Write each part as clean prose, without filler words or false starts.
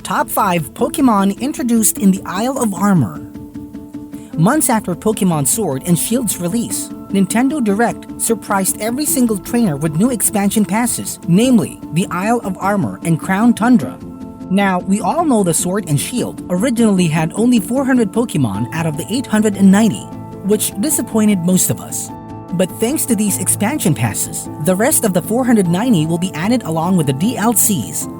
Top 5 Pokémon introduced in the Isle of Armor. Months after Pokémon Sword and Shield's release, Nintendo Direct surprised every single trainer with new expansion passes, namely the Isle of Armor and Crown Tundra. Now, we all know the Sword and Shield originally had only 400 Pokémon out of the 890, which disappointed most of us. But thanks to these expansion passes, the rest of the 490 will be added along with the DLCs.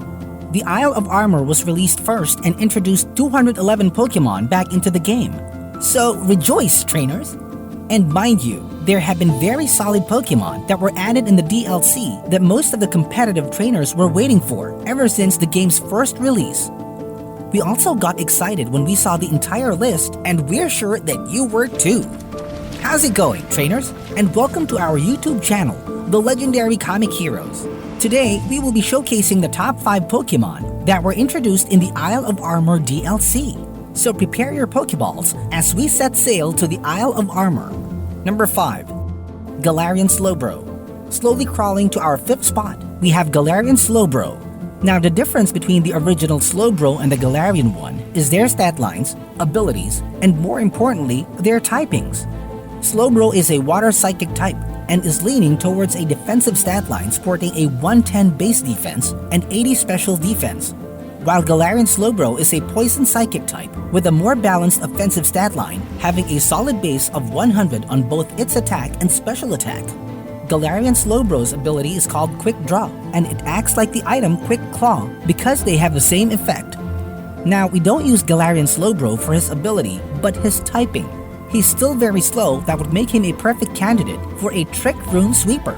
The Isle of Armor was released first and introduced 211 Pokémon back into the game. So rejoice, trainers! And mind you, there have been very solid Pokémon that were added in the DLC that most of the competitive trainers were waiting for ever since the game's first release. We also got excited when we saw the entire list, and we're sure that you were too. How's it going, trainers? And welcome to our YouTube channel, The Legendary Comic Heroes. Today, we will be showcasing the top 5 Pokémon that were introduced in the Isle of Armor DLC. So prepare your Pokeballs as we set sail to the Isle of Armor. Number 5. Galarian Slobro. Slowly crawling to our 5th spot, we have Galarian Slobro. Now the difference between the original Slowbro and the Galarian one is their stat lines, abilities, and more importantly, their typings. Slowbro is a water psychic type and is leaning towards a defensive stat line sporting a 110 base defense and 80 special defense, while Galarian Slowbro is a poison psychic type with a more balanced offensive stat line, having a solid base of 100 on both its attack and special attack. Galarian Slowbro's ability is called Quick Draw, and it acts like the item Quick Claw because they have the same effect. Now, we don't use Galarian Slowbro for his ability, but his typing. He's still very slow, that would make him a perfect candidate for a Trick Room Sweeper.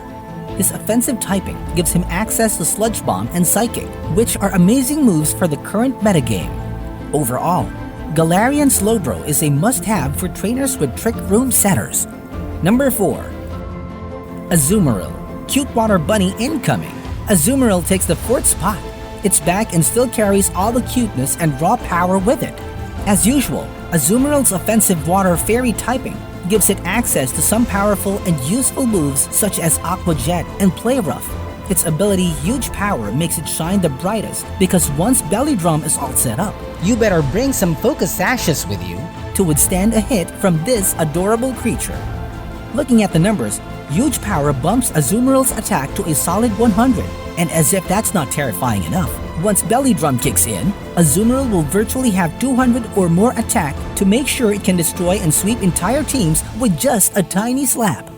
His offensive typing gives him access to Sludge Bomb and Psychic, which are amazing moves for the current metagame. Overall, Galarian Slowbro is a must-have for trainers with Trick Room setters. Number 4. Azumaril. Cute Water Bunny incoming. Azumaril takes the 4th spot. It's back and still carries all the cuteness and raw power with it. As usual, Azumaril's offensive Water Fairy typing gives it access to some powerful and useful moves such as Aqua Jet and Play Rough. Its ability Huge Power makes it shine the brightest because once Belly Drum is all set up, you better bring some Focus Sashes with you to withstand a hit from this adorable creature. Looking at the numbers, Huge Power bumps Azumaril's attack to a solid 100, and as if that's not terrifying enough, once Belly Drum kicks in, Azumaril will virtually have 200 or more attack to make sure it can destroy and sweep entire teams with just a tiny slap.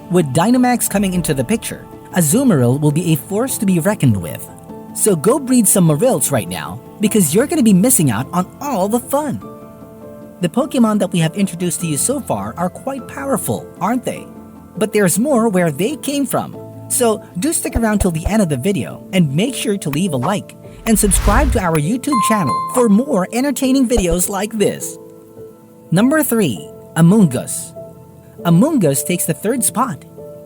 With Dynamax coming into the picture, Azumaril will be a force to be reckoned with. So go breed some Marils right now, because you're going to be missing out on all the fun. The Pokemon that we have introduced to you so far are quite powerful, aren't they? But there's more where they came from. So do stick around till the end of the video and make sure to leave a like and subscribe to our YouTube channel for more entertaining videos like this. Number 3. Amundus. Amundus takes the 3rd spot.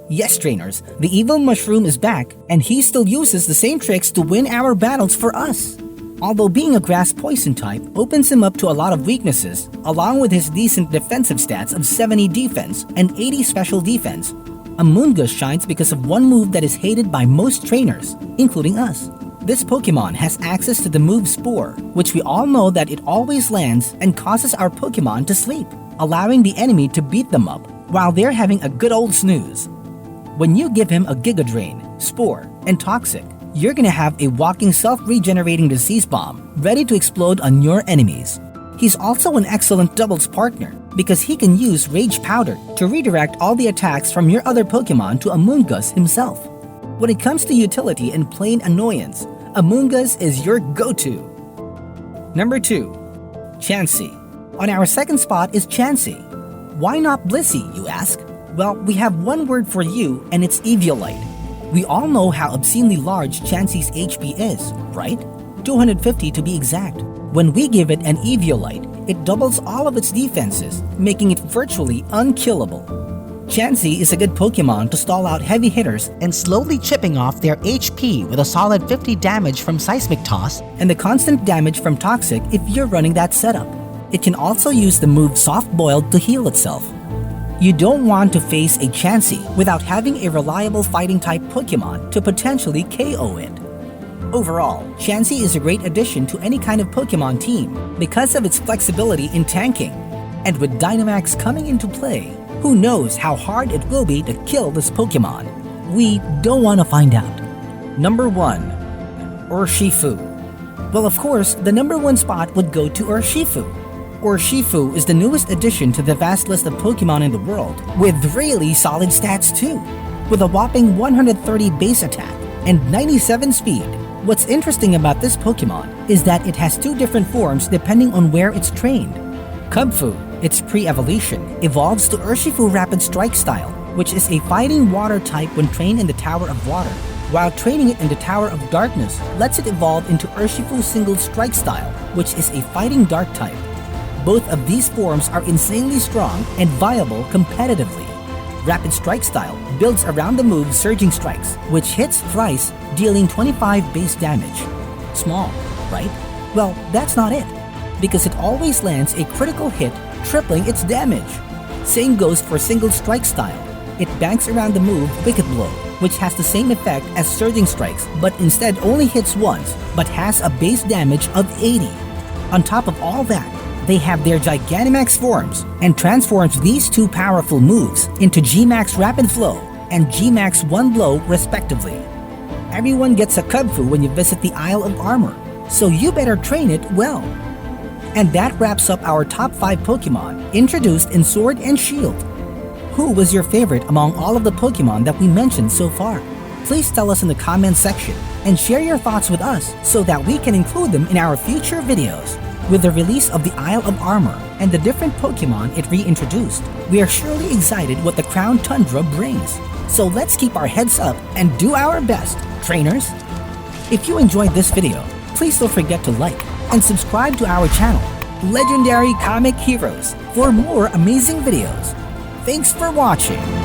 Yes, trainers, the evil mushroom is back and he still uses the same tricks to win our battles for us. Although being a grass poison type opens him up to a lot of weaknesses, along with his decent defensive stats of 70 defense and 80 special defense, Amundus shines because of one move that is hated by most trainers, including us. This Pokemon has access to the move Spore, which we all know that it always lands and causes our Pokemon to sleep, allowing the enemy to beat them up while they're having a good old snooze. When you give him a Giga Drain, Spore, and Toxic, you're gonna have a walking self-regenerating disease bomb ready to explode on your enemies. He's also an excellent doubles partner because he can use Rage Powder to redirect all the attacks from your other Pokemon to Amundus himself. When it comes to utility and plain annoyance, Amundus is your go-to. Number 2. Chansey. On our 2nd spot is Chansey. Why not Blissey, you ask? Well, we have one word for you and it's Eviolite. We all know how obscenely large Chansey's HP is, right? 250 to be exact. When we give it an Eviolite, it doubles all of its defenses, making it virtually unkillable. Chansey is a good Pokemon to stall out heavy hitters and slowly chipping off their HP with a solid 50 damage from Seismic Toss and the constant damage from Toxic if you're running that setup. It can also use the move Soft Boiled to heal itself. You don't want to face a Chansey without having a reliable fighting type Pokemon to potentially KO it. Overall, Chansey is a great addition to any kind of Pokémon team because of its flexibility in tanking. And with Dynamax coming into play, who knows how hard it will be to kill this Pokémon? We don't want to find out. Number 1. Urshifu. Well, of course, the number 1 spot would go to Urshifu. Urshifu is the newest addition to the vast list of Pokémon in the world, with really solid stats too. With a whopping 130 base attack and 97 speed. What's interesting about this Pokémon is that it has 2 different forms depending on where it's trained. Kubfu, its pre-evolution, evolves to Urshifu Rapid Strike style, which is a fighting water type when trained in the Tower of Water, while training it in the Tower of Darkness lets it evolve into Urshifu Single Strike style, which is a fighting dark type. Both of these forms are insanely strong and viable competitively. Rapid Strike style builds around the move Surging Strikes, which hits thrice, dealing 25 base damage. Small, right? Well, that's not it, because it always lands a critical hit, tripling its damage. Same goes for Single Strike style. It banks around the move Wicked Blow, which has the same effect as Surging Strikes, but instead only hits once, but has a base damage of 80. On top of all that, they have their Gigantamax forms and transforms these 2 powerful moves into G-Max Rapid Flow and G-Max One Blow respectively. Everyone gets a Kubfu when you visit the Isle of Armor, so you better train it well. And that wraps up our top 5 Pokémon introduced in Sword and Shield. Who was your favorite among all of the Pokémon that we mentioned so far? Please tell us in the comments section and share your thoughts with us so that we can include them in our future videos. With the release of the Isle of Armor and the different Pokémon it reintroduced, we are surely excited what the Crown Tundra brings. So let's keep our heads up and do our best, trainers! If you enjoyed this video, please don't forget to like and subscribe to our channel, Legendary Comic Heroes, for more amazing videos. Thanks for watching!